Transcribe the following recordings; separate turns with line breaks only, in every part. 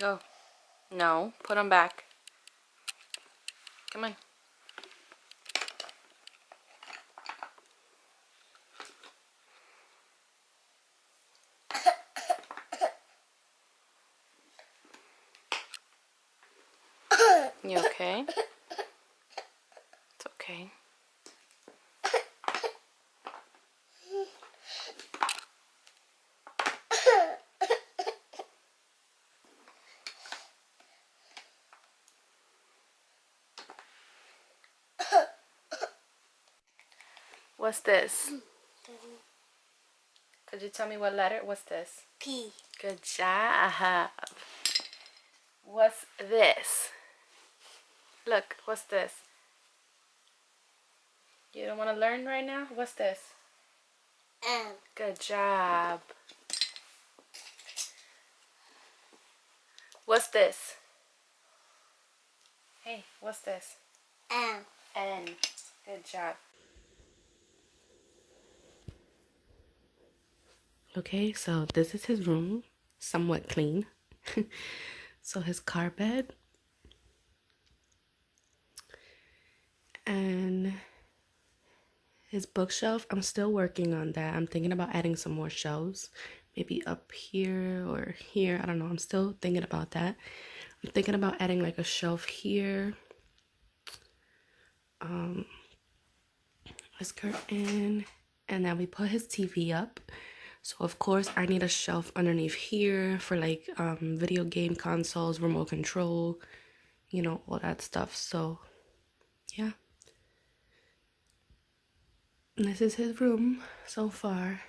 Go. No, put them back. Come on. You okay? It's okay. What's this? Could you tell me what letter? What's this?
P.
Good job. What's this? Look, what's this? You don't want to learn right now? What's this?
M.
Good job. What's this? Hey, what's this?
M.
N. Good job. Okay, so this is his room. Somewhat clean. So his carpet. And his bookshelf, I'm still working on that. I'm thinking about adding some more shelves. Maybe up here or here. I don't know. I'm still thinking about that. I'm thinking about adding like a shelf here. His curtain. And then we put his TV up. So of course I need a shelf underneath here for like video game consoles, remote control, you know, all that stuff. So yeah. And this is his room so far.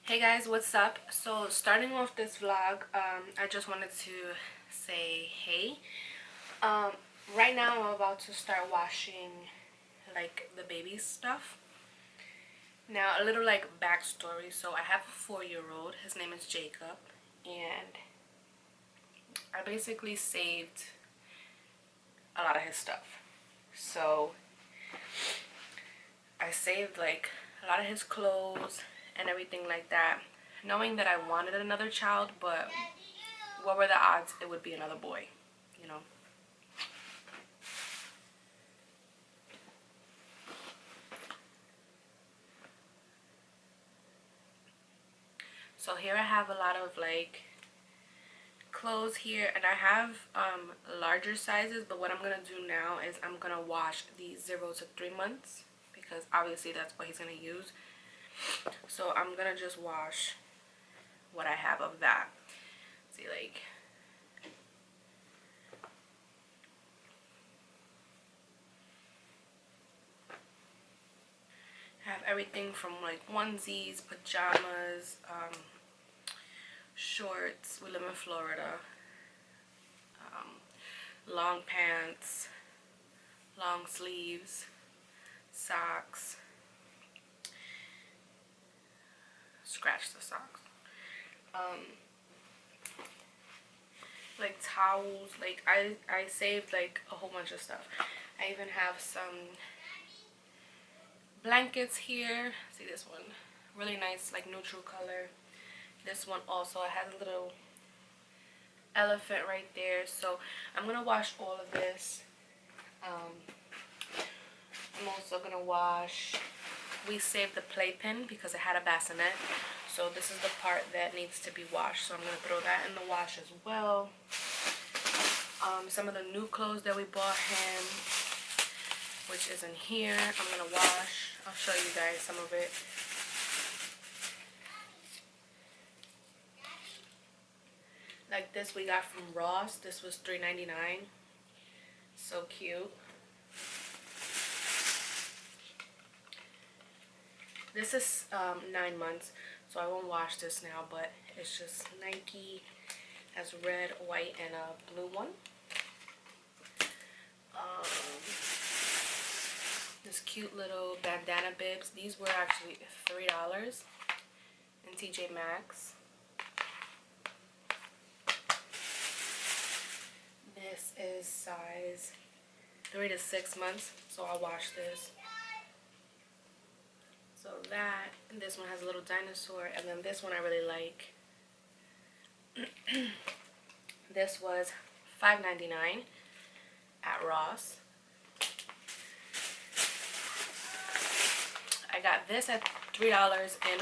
Hey guys, what's up? So starting off this vlog, I just wanted to say hey. Right now I'm about to start washing like the baby stuff. Now a little like backstory. So I have a 4-year-old. His name is Jacob, and I basically saved a lot of his stuff. So I saved like a lot of his clothes and everything like that, knowing that I wanted another child, but what were the odds it would be another boy, you know? So here I have a lot of like clothes here, and I have larger sizes, but what I'm gonna do now is I'm gonna wash these 0 to 3 months, because obviously that's what he's gonna use. So I'm gonna just wash what I have of that. See, like, I have everything from like onesies, pajamas, shorts. We live in Florida. Long pants, long sleeves, socks. Scratch the socks. Like towels. Like I saved like a whole bunch of stuff. I even have some blankets here. See this one, really nice, like neutral color. This one also, I had a little elephant right there. So I'm gonna wash all of this. I'm also gonna wash, we saved the playpen because it had a bassinet, so this is the part that needs to be washed, so I'm gonna throw that in the wash as well. Some of the new clothes that we bought him, which is in here, I'm gonna wash. I'll show you guys some of it. Like this we got from Ross. This was $3.99. So cute. This is 9 months, so I won't wash this now, but it's just Nike. Has red, white, and a blue one. This cute little bandana bibs. These were actually $3 in TJ Maxx. This is size 3 to 6 months, so I'll wash this. So that, and this one has a little dinosaur, and then this one I really like. This was $5.99 at Ross. I got this at $3 in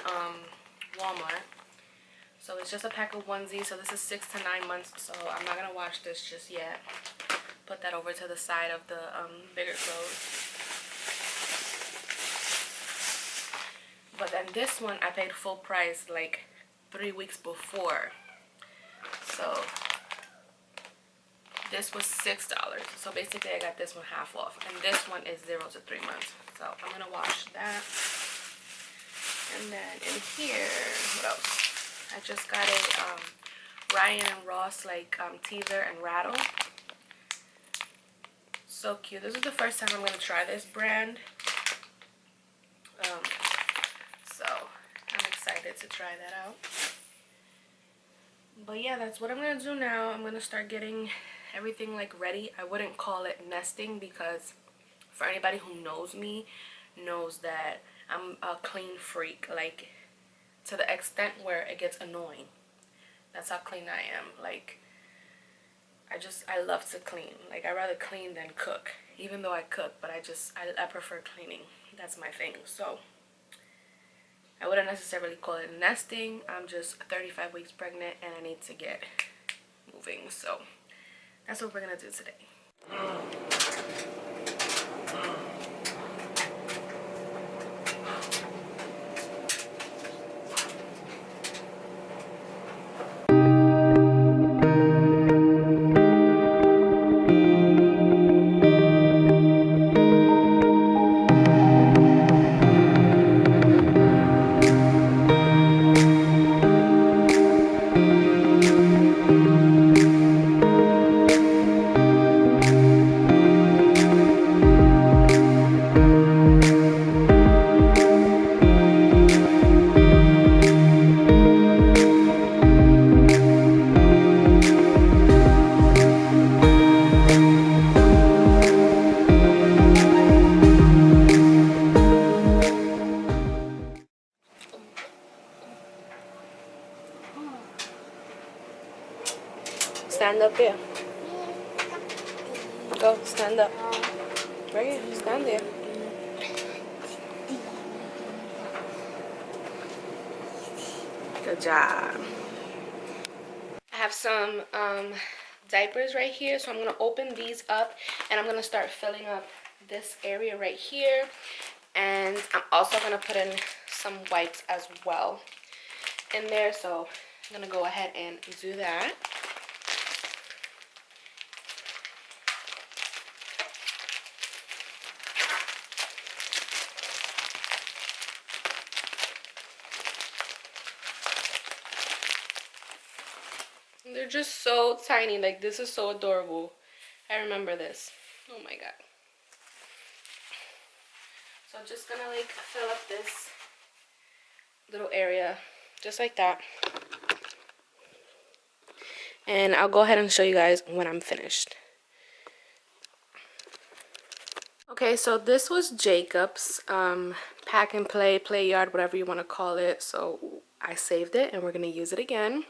Walmart. So it's just a pack of onesies. So this is 6 to 9 months. So I'm not gonna wash this just yet. Put that over to the side of the bigger clothes. But then this one I paid full price like 3 weeks before. So this was $6. So basically I got this one half off. And this one is 0 to 3 months. So I'm gonna wash that. And then in here, what else? I just got a Ryan and Ross like teaser and rattle. So cute. This is the first time I'm gonna try this brand. So I'm excited to try that out. But yeah, that's what I'm gonna do now. I'm gonna start getting everything like ready. I wouldn't call it nesting because for anybody who knows me knows that I'm a clean freak, like to the extent where it gets annoying. That's how clean I am. Like I love to clean. Like I rather clean than cook, even though I cook, but I prefer cleaning. That's my thing. So I wouldn't necessarily call it nesting. I'm just 35 weeks pregnant and I need to get moving. So that's what we're gonna do today. Stand up there. Go, stand up. Right here, stand there. Good job. I have some diapers right here, so I'm gonna open these up and I'm gonna start filling up this area right here. And I'm also gonna put in some wipes as well in there, so I'm gonna go ahead and do that. They're just so tiny. Like, this is so adorable. I remember this. Oh my god. So I'm just gonna like fill up this little area just like that. And I'll go ahead and show you guys when I'm finished. Okay, so this was Jacob's pack and play yard, whatever you want to call it. So I saved it and we're gonna use it again.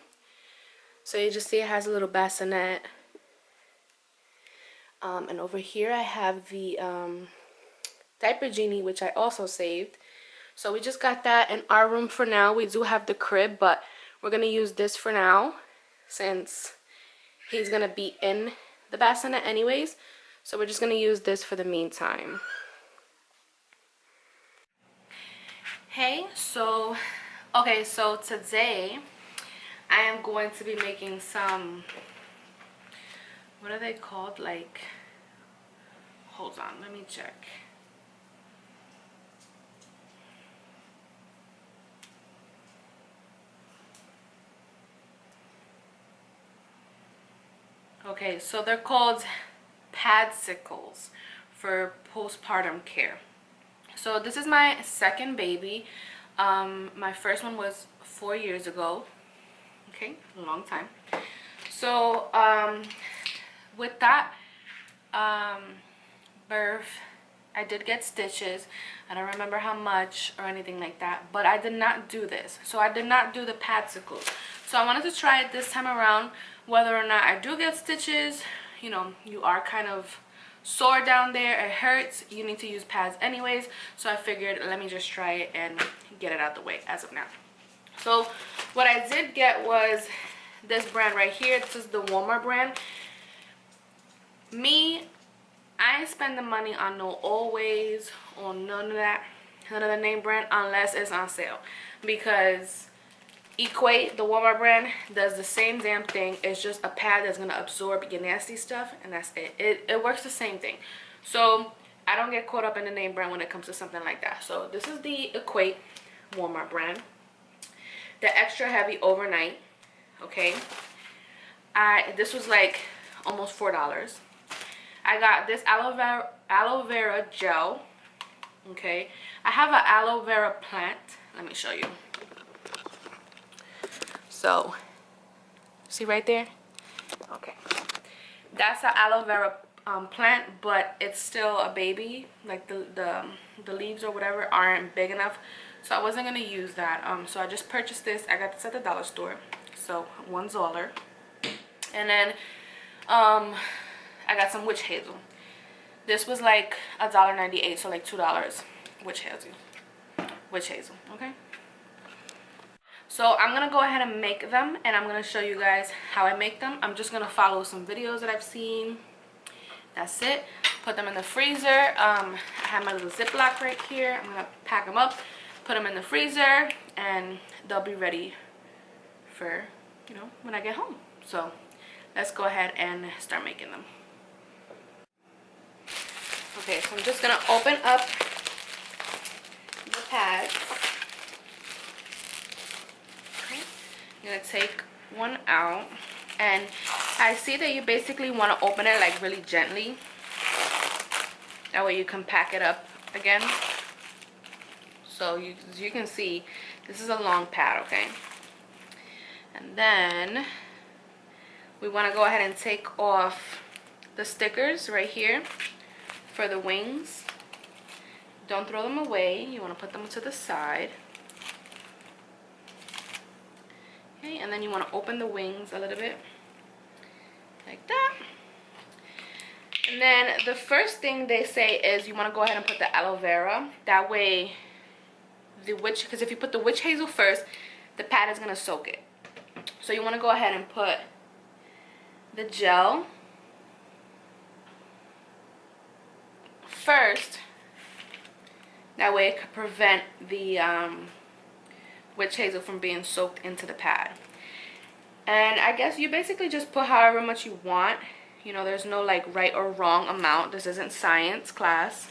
So you just see it has a little bassinet. And over here I have the diaper genie, which I also saved. So we just got that in our room for now. We do have the crib, but we're going to use this for now since he's going to be in the bassinet anyways. So we're just going to use this for the meantime. Hey, so, okay, so today I am going to be making some, what are they called? Like, hold on, let me check. Okay, so they're called padsicles for postpartum care. So this is my second baby. My first one was 4 years ago. Okay, a long time. So with that I did get stitches. I don't remember how much or anything like that, but I did not do this. So I did not do the padsicles. So I wanted to try it this time around, whether or not I do get stitches. You know, you are kind of sore down there, it hurts, you need to use pads anyways. So I figured, let me just try it and get it out the way as of now. So what I did get was this brand right here. This is the warmer brand. I ain't spend the money on no Always or none of that, none of the name brand, unless it's on sale, because Equate, the Walmart brand, does the same damn thing. It's just a pad that's gonna absorb your nasty stuff, and that's it. It works the same thing. So I don't get caught up in the name brand when it comes to something like that. So this is the Equate Walmart brand, the extra heavy overnight. Okay, this was like almost $4. I got this aloe vera gel. Okay, I have an aloe vera plant. Let me show you. So, see right there? Okay, that's an aloe vera plant, but it's still a baby. Like the leaves or whatever aren't big enough, so I wasn't gonna use that. So I just purchased this. I got this at the dollar store, so $1. And then I got some witch hazel. This was like $1.98, so like $2. Witch hazel, okay? So I'm gonna go ahead and make them, and I'm gonna show you guys how I make them. I'm just gonna follow some videos that I've seen. That's it. Put them in the freezer. I have my little Ziploc right here. I'm gonna pack them up, put them in the freezer, and they'll be ready for, you know, when I get home. So let's go ahead and start making them. Okay, so I'm just gonna open up the pads. Okay, I'm gonna take one out, and I see that you basically want to open it like really gently. That way you can pack it up again. So you can see, this is a long pad, okay? And then we want to go ahead and take off the stickers right here for the wings. Don't throw them away. You want to put them to the side. Okay, and then you want to open the wings a little bit like that. And then the first thing they say is you want to go ahead and put the aloe vera. That way because if you put the witch hazel first, the pad is going to soak it. So you want to go ahead and put the gel first. That way it could prevent the witch hazel from being soaked into the pad. And I guess you basically just put however much you want. You know, there's no like right or wrong amount. This isn't science class.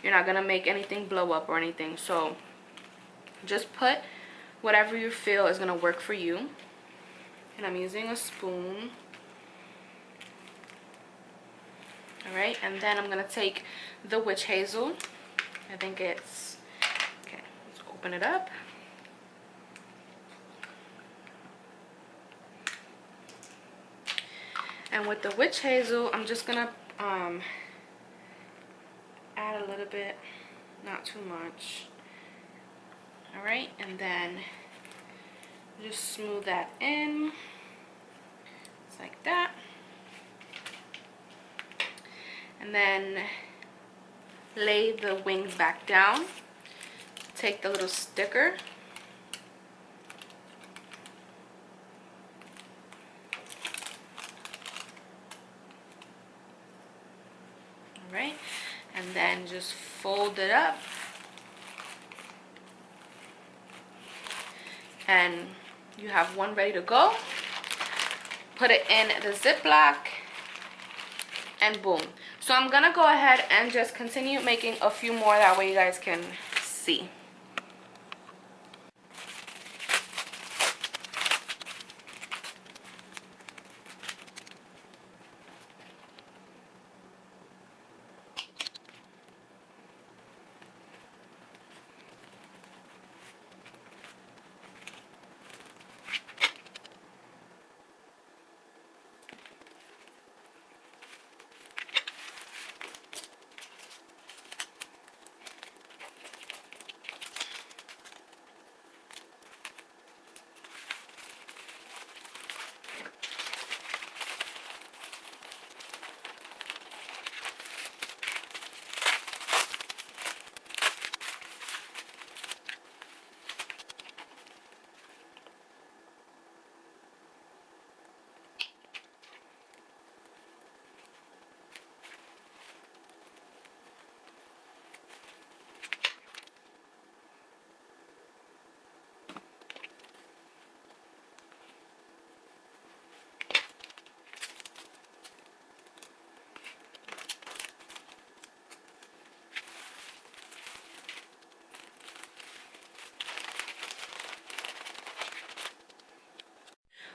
You're not gonna make anything blow up or anything. So just put whatever you feel is gonna work for you. And I'm using a spoon. Alright, and then I'm gonna take the witch hazel. I think it's okay. Let's open it up. And with the witch hazel, I'm just gonna add a little bit, not too much. All right, and then just smooth that in, just like that. And then lay the wings back down. Take the little sticker. Right, and then just fold it up, and you have one ready to go. Put it in the Ziploc, and boom. So I'm gonna go ahead and just continue making a few more, that way you guys can see.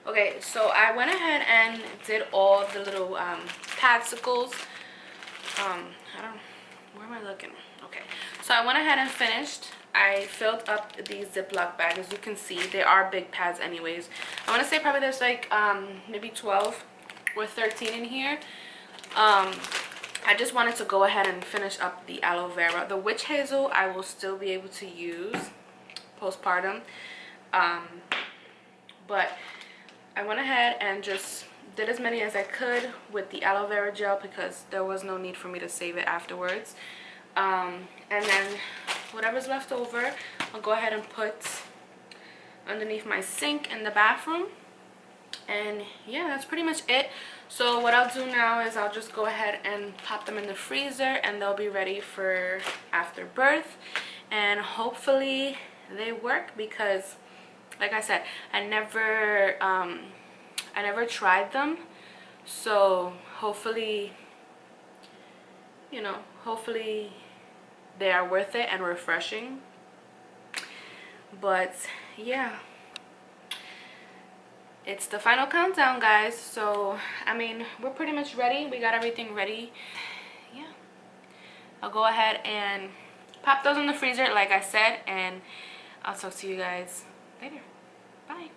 Okay, so I went ahead and did all the little padsicles. I don't, where am I looking? Okay, so I went ahead and finished. I filled up these Ziploc bags. As you can see, they are big pads anyways. I want to say probably there's like maybe 12 or 13 in here. I just wanted to go ahead and finish up the aloe vera. The witch hazel I will still be able to use postpartum, but I went ahead and just did as many as I could with the aloe vera gel because there was no need for me to save it afterwards. And then whatever's left over, I'll go ahead and put underneath my sink in the bathroom. And yeah, that's pretty much it. So what I'll do now is I'll just go ahead and pop them in the freezer, and they'll be ready for after birth. And hopefully they work because, like I said, I never tried them. So hopefully, you know, hopefully they are worth it and refreshing. But yeah, it's the final countdown, guys. So I mean, we're pretty much ready. We got everything ready. Yeah, I'll go ahead and pop those in the freezer like I said, and I'll talk to you guys later. Bye.